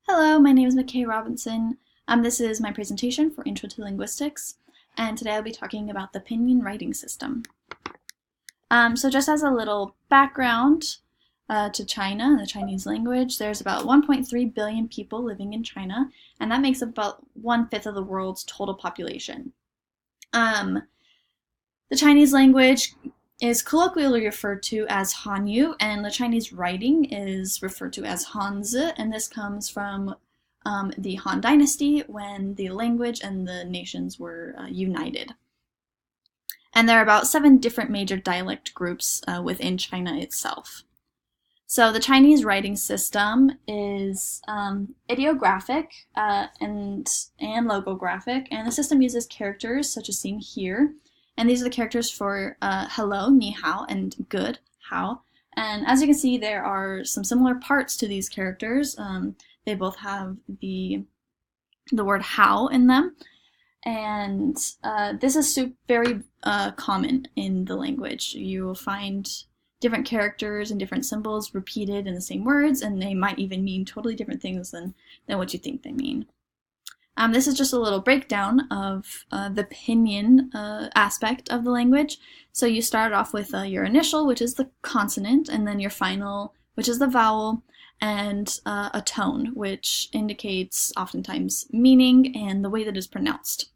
Hello, my name is Mckay Robinson. This is my presentation for Intro to Linguistics, and today I'll be talking about the Pinyin writing system. So just as a little background to China and the Chinese language, there's about 1.3 billion people living in China, and that makes up about 1/5 of the world's total population. The Chinese language is colloquially referred to as Hanyu, and the Chinese writing is referred to as Hanzi, and this comes from the Han Dynasty when the language and the nations were united. And there are about 7 different major dialect groups within China itself. So the Chinese writing system is ideographic and logographic, and the system uses characters such as seen here. And these are the characters for hello, ni hao, and good, how. And as you can see, there are some similar parts to these characters. They both have the word how in them. And this is very common in the language. You will find different characters and different symbols repeated in the same words, and they might even mean totally different things than what you think they mean. This is just a little breakdown of the pinyin aspect of the language. So you start off with your initial, which is the consonant, and then your final, which is the vowel, and a tone, which indicates oftentimes meaning and the way that it's pronounced,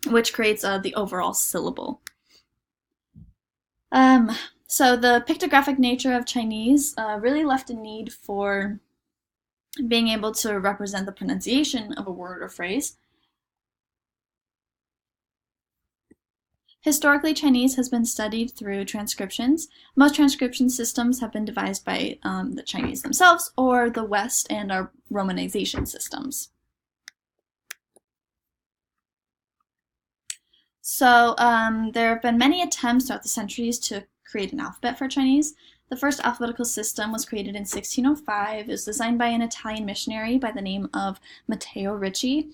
which creates the overall syllable. So the pictographic nature of Chinese really left a need for being able to represent the pronunciation of a word or phrase. Historically, Chinese has been studied through transcriptions. Most transcription systems have been devised by the Chinese themselves or the West and our romanization systems. So there have been many attempts throughout the centuries to create an alphabet for Chinese. The first alphabetical system was created in 1605. It was designed by an Italian missionary by the name of Mckay Robinson.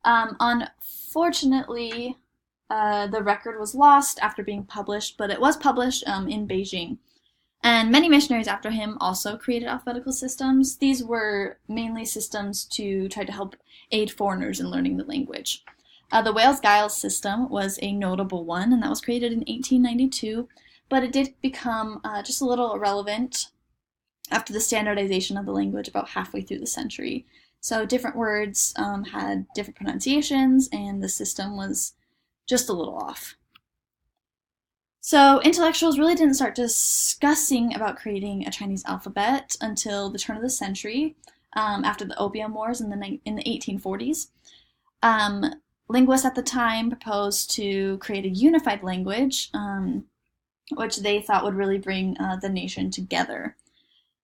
Unfortunately, the record was lost after being published, but it was published in Beijing. And many missionaries after him also created alphabetical systems. These were mainly systems to try to help aid foreigners in learning the language. The Wales-Giles system was a notable one, and that was created in 1892. But it did become just a little irrelevant after the standardization of the language about halfway through the century. So different words had different pronunciations, and the system was just a little off. So intellectuals really didn't start discussing about creating a Chinese alphabet until the turn of the century, after the Opium Wars in the 1840s. Linguists at the time proposed to create a unified language, which they thought would really bring the nation together.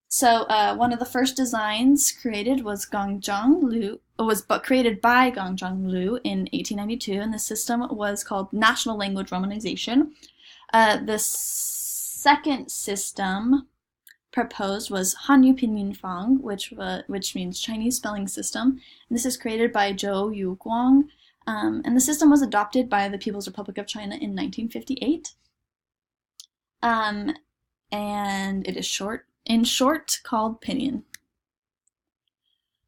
So one of the first designs created was created by Gangzhang Lu in 1892, and the system was called National Language Romanization. The second system proposed was Hanyu Pinyin Fang, which means Chinese spelling system. And this is created by Zhou Yuguang, and the system was adopted by the People's Republic of China in 1958. And it is in short called Pinyin.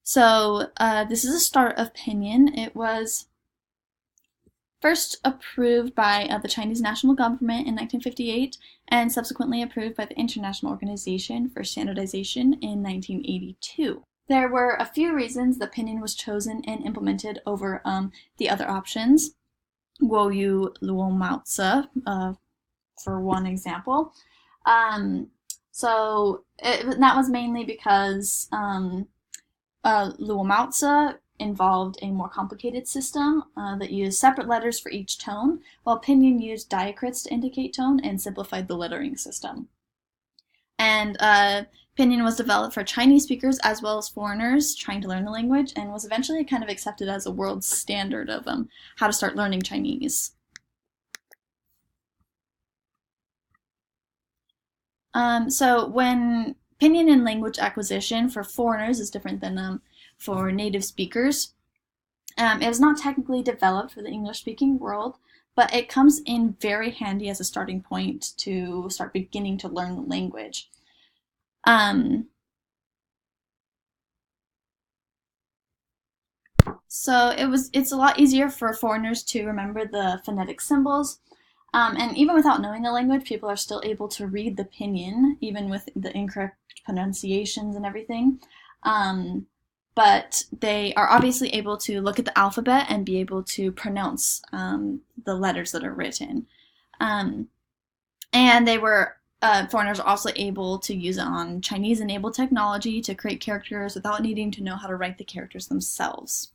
So this is the start of Pinyin. It was first approved by the Chinese national government in 1958 and subsequently approved by the International Organization for Standardization in 1982. There were a few reasons the Pinyin was chosen and implemented over the other options. Guoyu Luomaozi, for one example. That was mainly because Luomaozi involved a more complicated system that used separate letters for each tone, while Pinyin used diacritics to indicate tone and simplified the lettering system. And Pinyin was developed for Chinese speakers as well as foreigners trying to learn the language, and was eventually kind of accepted as a world standard of how to start learning Chinese. So when Pinyin and language acquisition for foreigners is different than for native speakers, it was not technically developed for the English-speaking world, but it comes in very handy as a starting point to start beginning to learn the language. So it's a lot easier for foreigners to remember the phonetic symbols. And even without knowing the language, people are still able to read the pinyin, even with the incorrect pronunciations and everything. But they are obviously able to look at the alphabet and be able to pronounce the letters that are written. And they were foreigners are also able to use it on Chinese-enabled technology to create characters without needing to know how to write the characters themselves.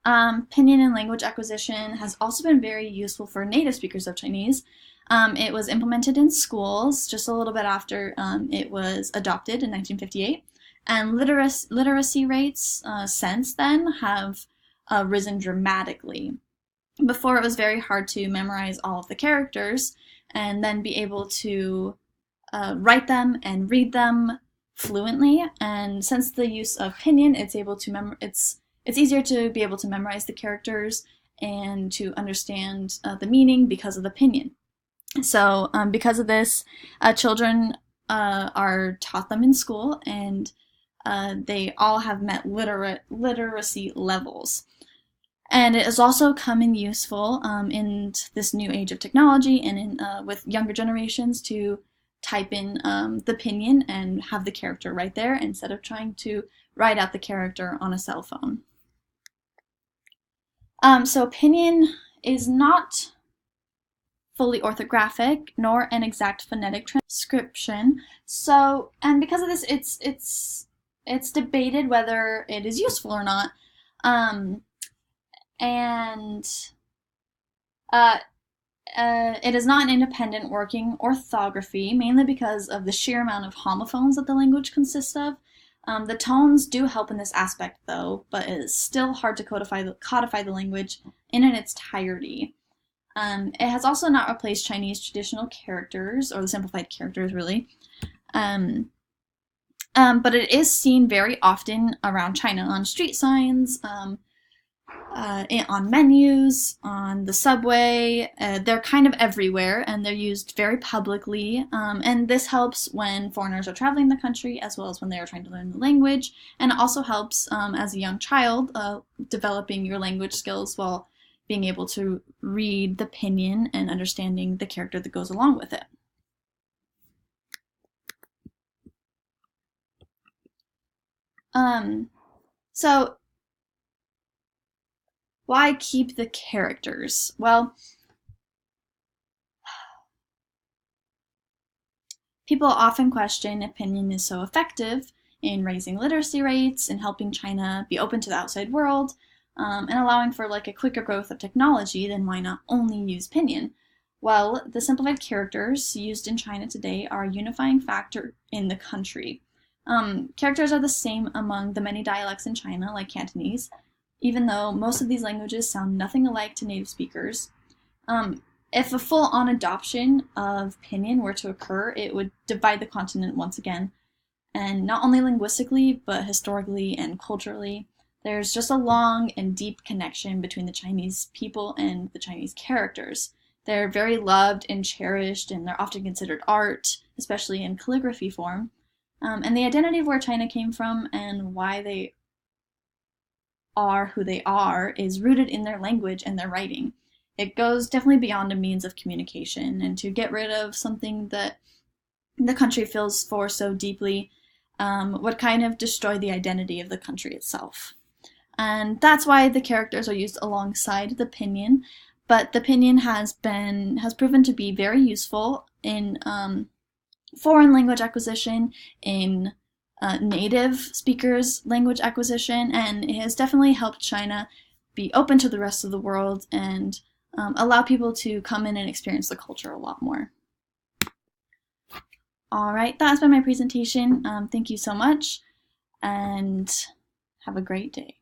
Pinyin and language acquisition has also been very useful for native speakers of Chinese. It was implemented in schools just a little bit after it was adopted in 1958, and literacy rates since then have risen dramatically. Before, it was very hard to memorize all of the characters and then be able to write them and read them fluently. And since the use of Pinyin, it's easier to be able to memorize the characters and to understand the meaning because of the Pinyin. So because of this, children are taught them in school, and they all have met literacy levels. And it has also come in useful in this new age of technology and with younger generations to type in the Pinyin and have the character right there instead of trying to write out the character on a cell phone. So Pinyin is not fully orthographic nor an exact phonetic transcription. So, and because of this, it's debated whether it is useful or not. It is not an independent working orthography, mainly because of the sheer amount of homophones that the language consists of. The tones do help in this aspect, though, but it is still hard to codify the language in its entirety. It has also not replaced Chinese traditional characters, or the simplified characters, really. But it is seen very often around China on street signs, on menus, on the subway. They're kind of everywhere, and they're used very publicly. And this helps when foreigners are traveling the country, as well as when they are trying to learn the language. And it also helps as a young child developing your language skills while being able to read the Pinyin and understanding the character that goes along with it. So why keep the characters? Well, people often question if Pinyin is so effective in raising literacy rates and helping China be open to the outside world, and allowing for like a quicker growth of technology, then why not only use Pinyin? Well, the simplified characters used in China today are a unifying factor in the country. Characters are the same among the many dialects in China, like Cantonese, even though most of these languages sound nothing alike to native speakers. If a full-on adoption of Pinyin were to occur, it would divide the continent once again, and not only linguistically, but historically and culturally. There's just a long and deep connection between the Chinese people and the Chinese characters. They're very loved and cherished, and they're often considered art, especially in calligraphy form. And the identity of where China came from and why they are who they are is rooted in their language and their writing. It goes definitely beyond a means of communication, and to get rid of something that the country feels for so deeply would kind of destroy the identity of the country itself. And that's why the characters are used alongside the Pinyin, but the Pinyin has proven to be very useful in foreign language acquisition, in native speakers language acquisition, and it has definitely helped China be open to the rest of the world and allow people to come in and experience the culture a lot more. All right, that has been my presentation. Thank you so much, and have a great day.